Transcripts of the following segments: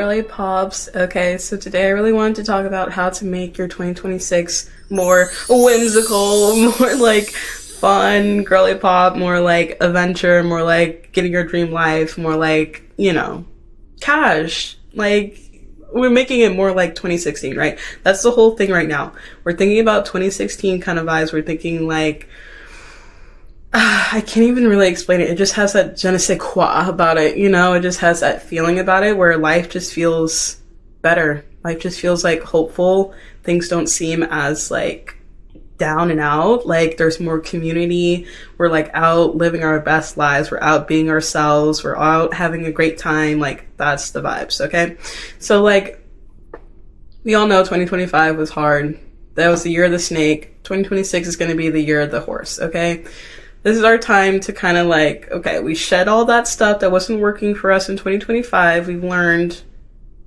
girly pops. Okay, so today I really wanted to talk about how to make your 2026 more whimsical, more like fun, girly pop, more like adventure, more like getting your dream life, more like, cash. Like, we're making it more like 2016, right? That's the whole thing right now. We're thinking about 2016 kind of vibes. We're thinking like, I can't even really explain it. It just has that je ne sais quoi about it, It just has that feeling about it where life just feels better. Life just feels like hopeful. Things don't seem as like down and out. Like there's more community. We're like out living our best lives. We're out being ourselves. We're out having a great time. Like that's the vibes, okay? So like we all know 2025 was hard. That was the year of the snake. 2026 is going to be the year of the horse, okay? This is our time to kind of like, okay, we shed all that stuff that wasn't working for us in 2025. We've learned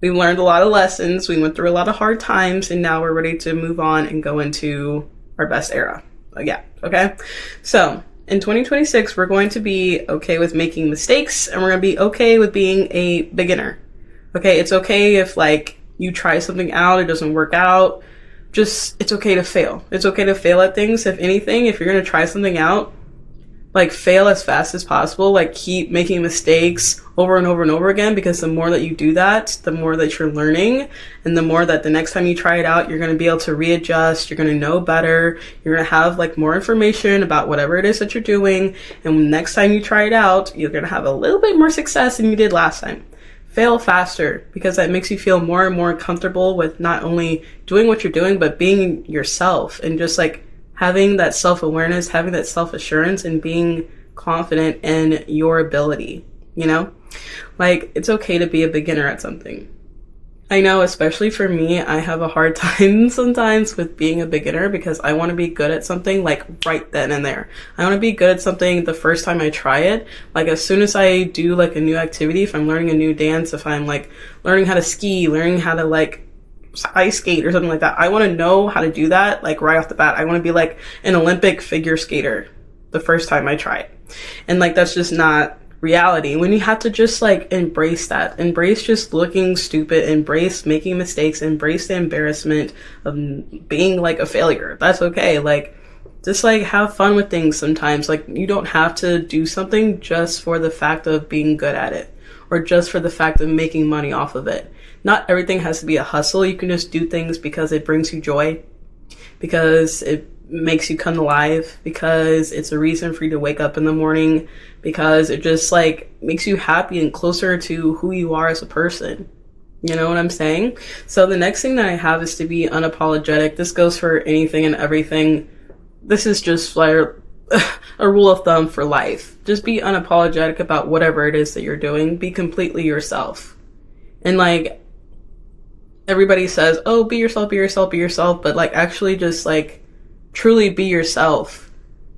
a lot of lessons. We went through a lot of hard times, and now we're ready to move on and go into our best era. Yeah, okay? So in 2026, we're going to be okay with making mistakes, and we're going to be okay with being a beginner. Okay, it's okay if like you try something out, it doesn't work out. It's okay to fail. It's okay to fail at things. If anything, if you're going to try something out, like fail as fast as possible, like keep making mistakes over and over and over again, because the more that you do that, the more that you're learning, and the more that the next time you try it out, you're going to be able to readjust, you're going to know better, you're going to have like more information about whatever it is that you're doing, and next time you try it out, you're going to have a little bit more success than you did last time. Fail faster, because that makes you feel more and more comfortable with not only doing what you're doing, but being yourself and just like having that self-awareness, having that self-assurance, and being confident in your ability, Like, it's okay to be a beginner at something. I know, especially for me, I have a hard time sometimes with being a beginner because I want to be good at something like right then and there. I want to be good at something the first time I try it. Like as soon as I do like a new activity, if I'm learning a new dance, if I'm like learning how to ski, learning how to like ice skate or something like that, I want to know how to do that like right off the bat. I want to be like an Olympic figure skater the first time I try it. And like that's just not reality. When you have to just like embrace that, embrace just looking stupid, embrace making mistakes, embrace the embarrassment of being like a failure. That's okay. Like just like have fun with things sometimes. Like you don't have to do something just for the fact of being good at it or just for the fact of making money off of it. Not everything has to be a hustle. You can just do things because it brings you joy, because it makes you come alive, because it's a reason for you to wake up in the morning, because it just like makes you happy and closer to who you are as a person. You know what I'm saying? So the next thing that I have is to be unapologetic. This goes for anything and everything. This is just like a rule of thumb for life. Just be unapologetic about whatever it is that you're doing. Be completely yourself. And like everybody says, oh, be yourself, be yourself, be yourself. But like actually just like truly be yourself.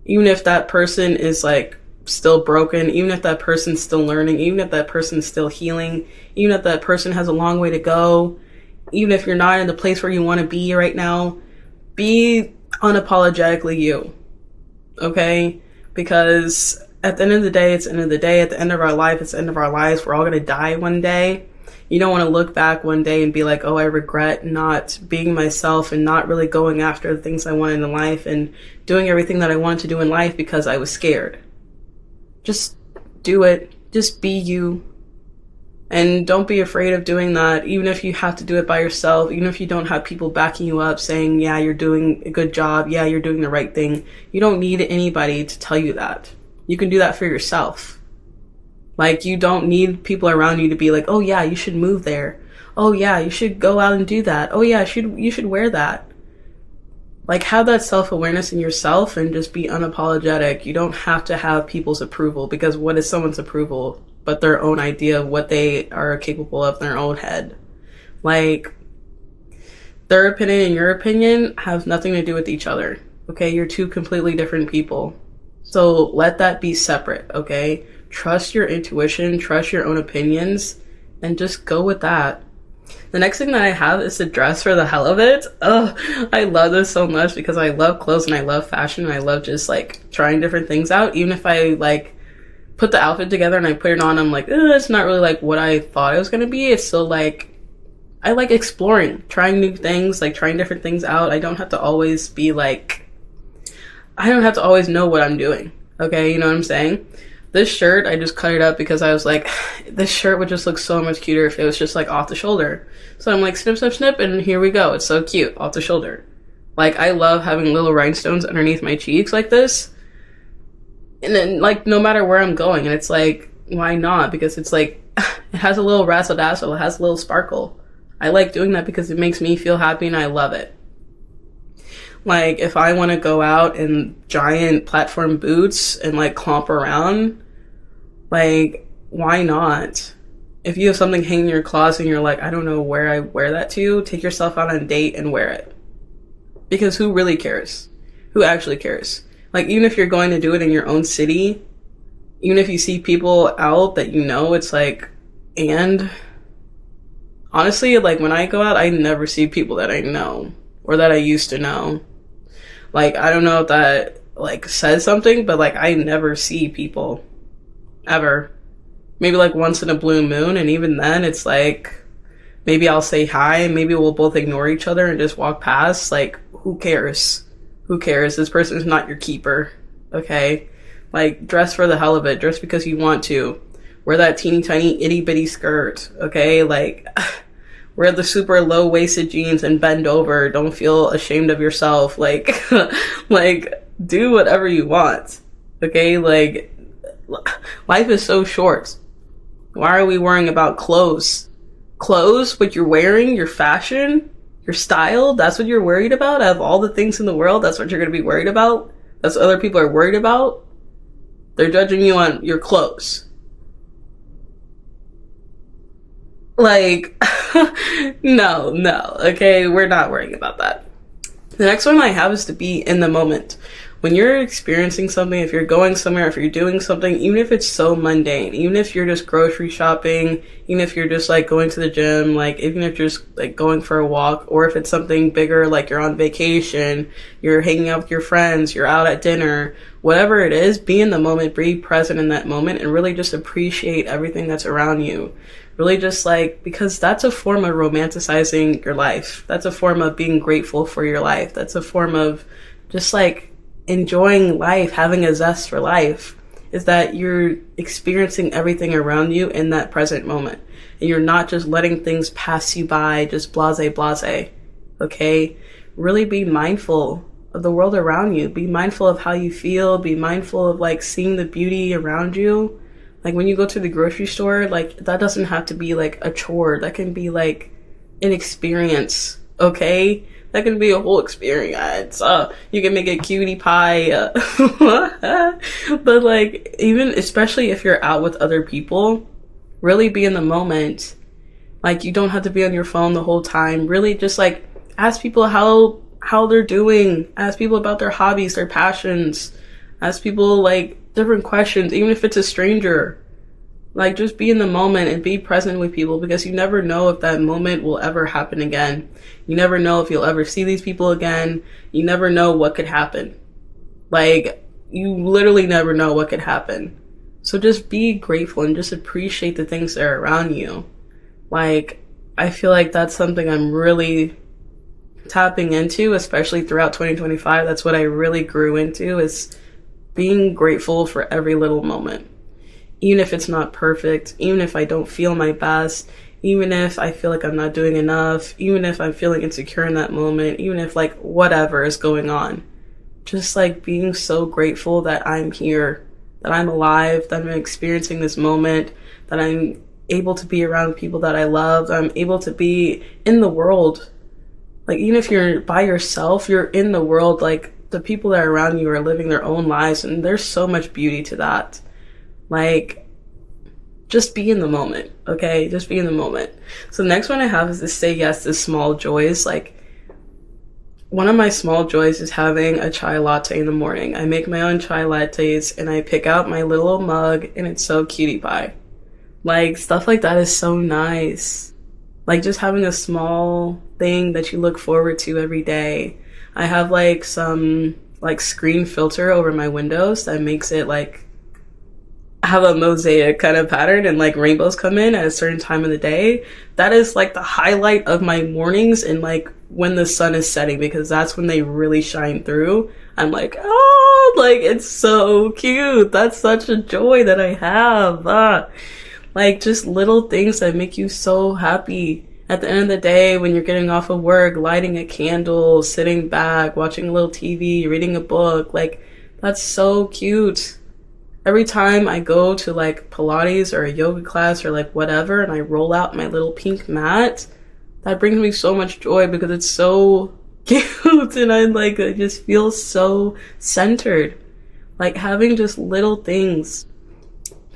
Even if that person is like still broken, even if that person's still learning, even if that person's still healing, even if that person has a long way to go, even if you're not in the place where you want to be right now, be unapologetically you. Okay? Because at the end of the day, it's the end of the day. At the end of our life, it's the end of our lives. We're all going to die one day. You don't want to look back one day and be like, oh, I regret not being myself and not really going after the things I wanted in life and doing everything that I wanted to do in life because I was scared. Just do it. Just be you. And don't be afraid of doing that, even if you have to do it by yourself, even if you don't have people backing you up saying, yeah, you're doing a good job. Yeah, you're doing the right thing. You don't need anybody to tell you that. You can do that for yourself. Like, you don't need people around you to be like, oh yeah, you should move there. Oh yeah, you should go out and do that. Oh yeah, you should wear that. Like, have that self-awareness in yourself and just be unapologetic. You don't have to have people's approval, because what is someone's approval but their own idea of what they are capable of in their own head? Like, their opinion and your opinion have nothing to do with each other. Okay, you're two completely different people. So let that be separate, okay? Trust your intuition, trust your own opinions, and just go with that. The next thing that I have is to dress for the hell of it. Oh, I love this so much because I love clothes and I love fashion and I love just like trying different things out. Even if I like put the outfit together and I put it on, I'm like, it's not really like what I thought it was gonna be. It's still like, I like exploring, trying new things, like trying different things out. I don't have to always be like, I don't have to always know what I'm doing. Okay, you know what I'm saying? This shirt, I just cut it up because I was like, this shirt would just look so much cuter if it was just like off the shoulder. So I'm like, snip, snip, snip, and here we go. It's so cute, off the shoulder. Like, I love having little rhinestones underneath my cheeks like this. And then, like, no matter where I'm going, and it's like, why not? Because it's like, it has a little razzle dazzle, it has a little sparkle. I like doing that because it makes me feel happy and I love it. Like, if I want to go out in giant platform boots and like clomp around, like, why not? If you have something hanging in your closet and you're like, I don't know where I wear that to, take yourself out on a date and wear it. Because who really cares? Who actually cares? Like, even if you're going to do it in your own city, even if you see people out that you know, it's like, and honestly, like, when I go out, I never see people that I know or that I used to know. Like, I don't know if that, like, says something, but, like, I never see people. Ever. Maybe, like, once in a blue moon, and even then, it's like, maybe I'll say hi, maybe we'll both ignore each other and just walk past. Like, who cares? Who cares? This person is not your keeper, okay? Like, dress for the hell of it, dress because you want to. Wear that teeny tiny itty bitty skirt, okay? Like, wear the super low waisted jeans and bend over. Don't feel ashamed of yourself. Like, like, do whatever you want, okay? Like, life is so short. Why are we worrying about clothes? Clothes, what you're wearing, your fashion, your style, that's what you're worried about? Out of all the things in the world, that's what you're going to be worried about? That's what other people are worried about? They're judging you on your clothes. Like, no, okay? We're not worrying about that. The next one I have is to be in the moment. When you're experiencing something, if you're going somewhere, if you're doing something, even if it's so mundane, even if you're just grocery shopping, even if you're just like going to the gym, like even if you're just like going for a walk, or if it's something bigger, like you're on vacation, you're hanging out with your friends, you're out at dinner, whatever it is, be in the moment, be present in that moment, and really just appreciate everything that's around you. Really just like, because that's a form of romanticizing your life. That's a form of being grateful for your life. That's a form of just like enjoying life, having a zest for life, is that you're experiencing everything around you in that present moment. And you're not just letting things pass you by, just blase, okay? Really be mindful of the world around you. Be mindful of how you feel. Be mindful of like seeing the beauty around you. Like when you go to the grocery store, like that doesn't have to be like a chore. That can be like an experience, okay? That can be a whole experience. You can make a cutie pie. But like, even, especially if you're out with other people, really be in the moment. Like, you don't have to be on your phone the whole time. Really just like ask people how they're doing. Ask people about their hobbies, their passions. Ask people like different questions, even if it's a stranger. Like, just be in the moment and be present with people, because you never know if that moment will ever happen again. You never know if you'll ever see these people again. You never know what could happen. Like, you literally never know what could happen. So just be grateful and just appreciate the things that are around you. Like, I feel like that's something I'm really tapping into, especially throughout 2025. That's what I really grew into, is being grateful for every little moment. Even if it's not perfect, even if I don't feel my best, even if I feel like I'm not doing enough, even if I'm feeling insecure in that moment, even if like whatever is going on, just like being so grateful that I'm here, that I'm alive, that I'm experiencing this moment, that I'm able to be around people that I love, that I'm able to be in the world. Like, even if you're by yourself, you're in the world. Like, the people that are around you are living their own lives, and there's so much beauty to that. Like, just be in the moment, okay? Just be in the moment. So the next one I have is to say yes to small joys. Like, one of my small joys is having a chai latte in the morning. I make my own chai lattes, and I pick out my little mug, and it's so cutie pie. Like, stuff like that is so nice. Like, just having a small thing that you look forward to every day. I have like some like screen filter over my windows that makes it like have a mosaic kind of pattern and like rainbows come in at a certain time of the day, that is like the highlight of my mornings and like when the sun is setting, because that's when they really shine through. I'm like, oh, like it's so cute. That's such a joy that I have. Like just little things that make you so happy. At the end of the day, when you're getting off of work, lighting a candle, sitting back, watching a little TV, reading a book, like that's so cute. Every time I go to like Pilates or a yoga class or like whatever, and I roll out my little pink mat, that brings me so much joy because it's so cute and I just feel so centered. Like having just little things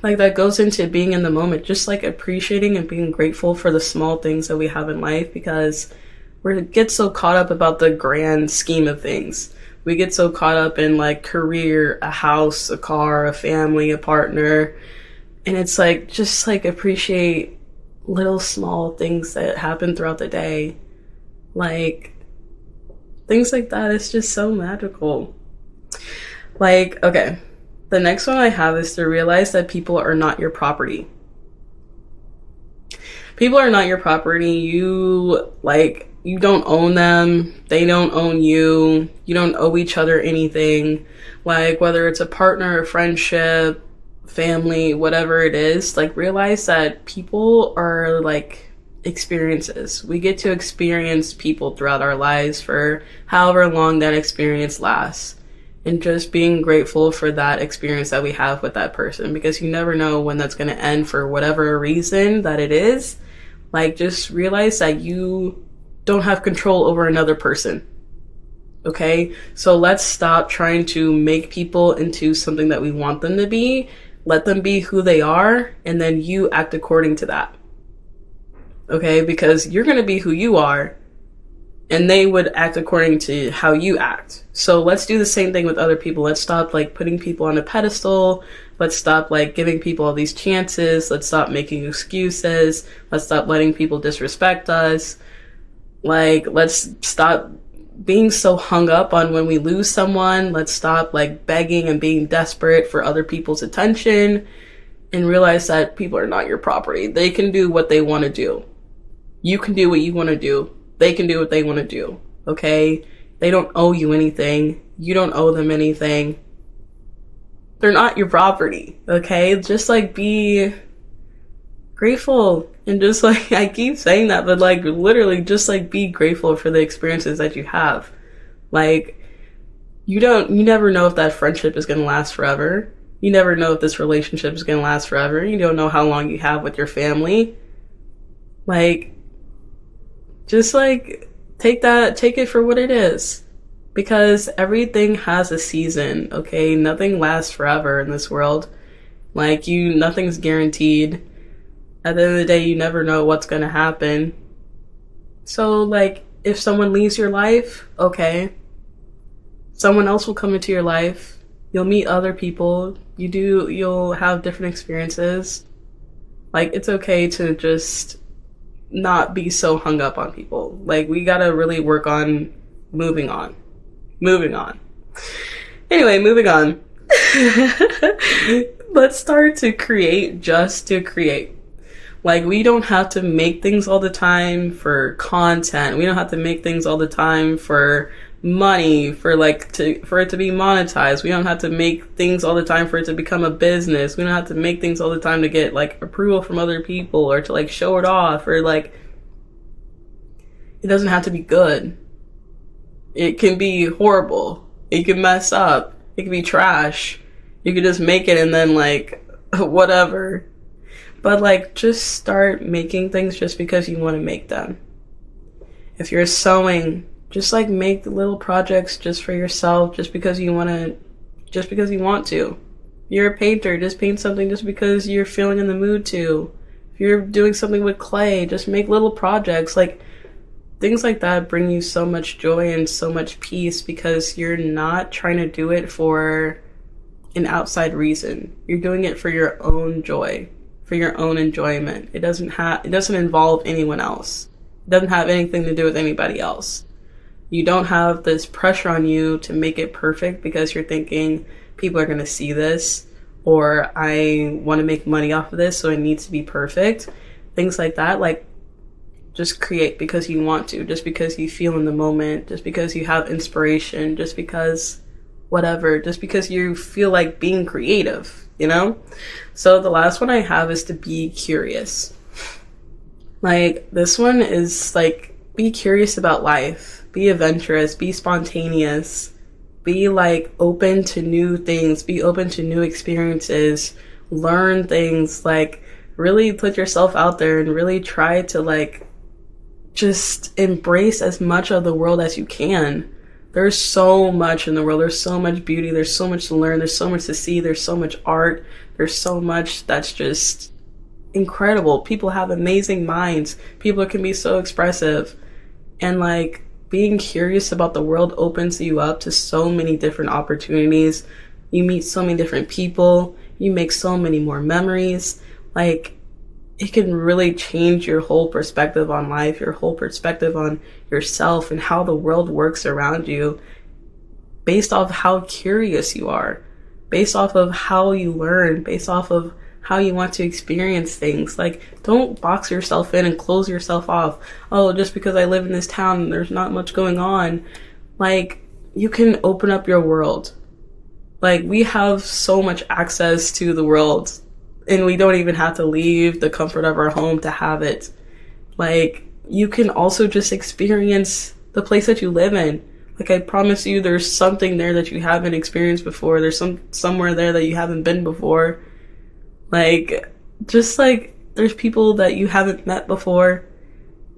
like that goes into being in the moment, just like appreciating and being grateful for the small things that we have in life, because we get so caught up about the grand scheme of things. We get so caught up in like career, a house, a car, a family, a partner, and it's like just like appreciate little small things that happen throughout the day. Like things like that, it's just so magical. Like, okay, the next one I have is to realize that people are not your property. People are not your property. You don't own them. They don't own you. You don't owe each other anything. Like whether it's a partner, a friendship, family, whatever it is, like realize that people are like experiences. We get to experience people throughout our lives for however long that experience lasts. And just being grateful for that experience that we have with that person, because you never know when that's going to end for whatever reason that it is. Like just realize that you don't have control over another person. Okay? So let's stop trying to make people into something that we want them to be. Let them be who they are, and then you act according to that. Okay? Because you're going to be who you are, and they would act according to how you act. So let's do the same thing with other people. Let's stop like putting people on a pedestal. Let's stop like giving people all these chances. Let's stop making excuses. Let's stop letting people disrespect us. Like, let's stop being so hung up on when we lose someone. Let's stop like begging and being desperate for other people's attention, and realize that people are not your property. They can do what they want to do. You can do what you want to do. They can do what they want to do. Okay? They don't owe you anything. You don't owe them anything. They're not your property. Okay? Just like be grateful, and just like, I keep saying that, but like literally just like be grateful for the experiences that you have. Like you never know if that friendship is going to last forever. You never know if this relationship is going to last forever. You don't know how long you have with your family. Like just like take it for what it is, because everything has a season. Okay? Nothing lasts forever in this world. Like nothing's guaranteed. At the end of the day, you never know what's going to happen. So, like, if someone leaves your life, okay. Someone else will come into your life. You'll meet other people. You'll have different experiences. Like, it's okay to just not be so hung up on people. Like, we gotta really work on moving on. Anyway, moving on. Let's start to create just to create. Like, we don't have to make things all the time for content. We don't have to make things all the time for money, for it to be monetized. We don't have to make things all the time for it to become a business. We don't have to make things all the time to get like approval from other people, or to like show it off, or like it doesn't have to be good. It can be horrible. It can mess up. It can be trash. You can just make it and then like whatever. But like, just start making things just because you want to make them. If you're sewing, just like make little projects just for yourself, just because you want to. You're a painter, just paint something just because you're feeling in the mood to. If you're doing something with clay, just make little projects. Like, things like that bring you so much joy and so much peace, because you're not trying to do it for an outside reason. You're doing it for your own joy, for your own enjoyment. It doesn't involve anyone else. It doesn't have anything to do with anybody else. You don't have this pressure on you to make it perfect because you're thinking people are going to see this, or I want to make money off of this, so it needs to be perfect. Things like that. Like, just create because you want to, just because you feel in the moment, just because you have inspiration, just because whatever, just because you feel like being creative, you know? So the last one I have is to be curious. Like, this one is like, be curious about life, be adventurous, be spontaneous, be like open to new things, be open to new experiences, learn things, like really put yourself out there and really try to like just embrace as much of the world as you can. There's so much in the world. There's so much beauty. There's so much to learn. There's so much to see. There's so much art. There's so much that's just incredible. People have amazing minds. People can be so expressive. And like being curious about the world opens you up to so many different opportunities. You meet so many different people. You make so many more memories. Like, it can really change your whole perspective on life, your whole perspective on yourself and how the world works around you based off how curious you are, based off of how you learn, based off of how you want to experience things. Like, don't box yourself in and close yourself off. Oh, just because I live in this town and there's not much going on. Like, you can open up your world. Like, we have so much access to the world, and we don't even have to leave the comfort of our home to have it. Like, you can also just experience the place that you live in. Like, I promise you, there's something there that you haven't experienced before. There's somewhere there that you haven't been before. Like, just like, there's people that you haven't met before.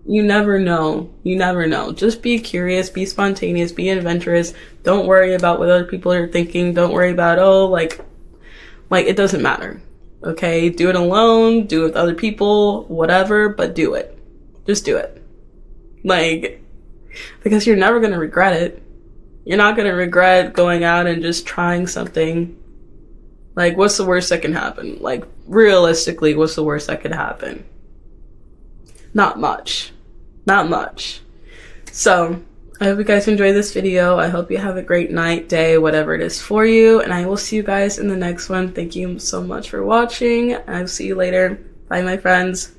You never know. You never know. Just be curious, be spontaneous, be adventurous. Don't worry about what other people are thinking. Don't worry about, oh, like it doesn't matter. Okay, do it alone, do it with other people, whatever, but do it. Just do it. Like, because you're never going to regret it. You're not going to regret going out and just trying something. Like, what's the worst that can happen? Like, realistically, what's the worst that could happen? Not much. Not much. So, I hope you guys enjoyed this video. I hope you have a great night, day, whatever it is for you. And I will see you guys in the next one. Thank you so much for watching. I'll see you later. Bye, my friends.